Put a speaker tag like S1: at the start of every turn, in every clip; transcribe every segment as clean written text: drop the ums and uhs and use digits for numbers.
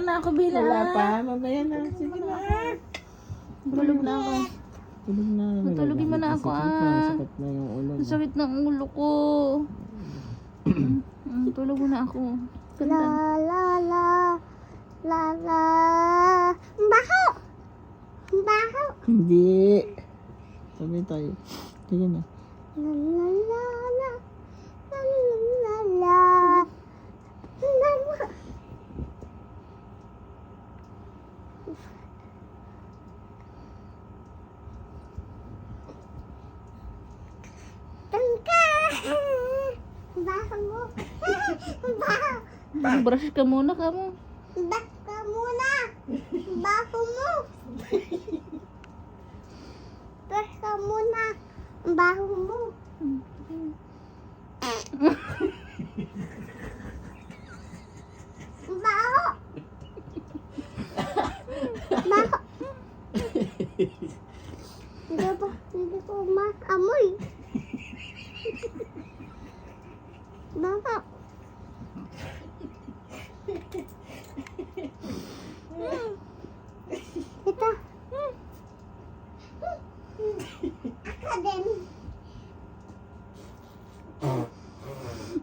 S1: na ako, Bila.
S2: Wala pa, mamaya na. Sige na.
S1: Tulog na ako.
S2: Tulog na.
S1: Matulogin mo na ako,
S2: Sakit na yung ulo.
S1: Ang sakit ng ulo ko. Tulog na ako.
S3: La la la la la. Baho! Baho!
S2: Hindi. Sabi tayo. Sige na.
S3: La la la la. La la la. La la. Tangka! Baho mo. Baho.
S1: Brush ka muna ka mo.
S3: Back ka muna. Baho mo. Back ka muna. Baho mo. Baho. Baho. Hindi ko maamoy. Baho. Ito. Ako din.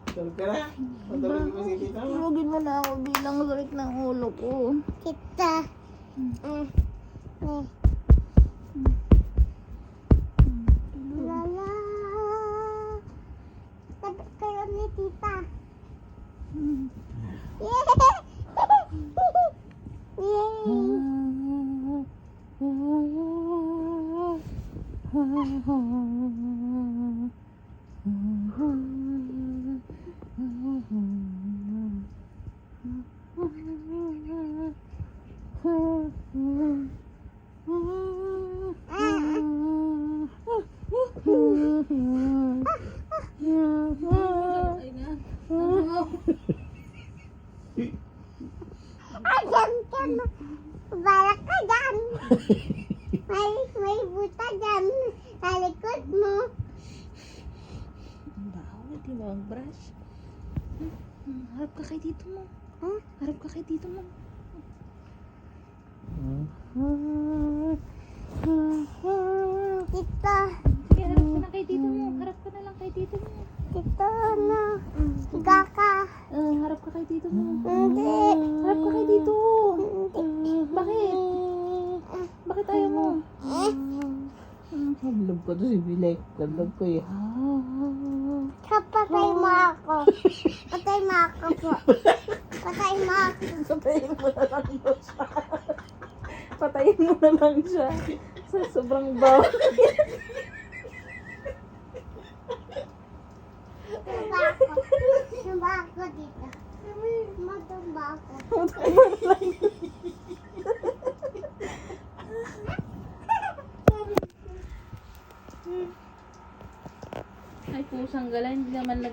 S2: Tulog ka na. Matulogin mo si tita mo.
S1: Tulogin mo na ako bilang sakit ng ulo ko.
S3: Kita. Lala. Tabi kayo ni tita. Ayan ka na. Balak ka dyan. May buta dyan. Sa likod mo.
S1: Ang baho, hindi mo ang brush. Harap ka kay dito mo. Harap ka kay dito mo.
S3: Tita.
S1: Sige, harap ka na kay dito mo. Harap ka na lang kay dito mo.
S3: Tita na. Gaka.
S1: Harap ka kay dito mo.
S3: Hindi.
S1: Harap ka kay dito. Bakit? Bakit ayaw mo?
S2: Love ko to si Bilek. Love ko eh.
S3: Patay mo ako. Patay mo ako po. Patay mo ako.
S1: Patayin mo na lang siya. Patayin mo na lang siya. Sa sobrang baho.
S3: Tumba ako. Tumba ako dito. Matumba ako.
S1: Ay, pusang gala. Hindi naman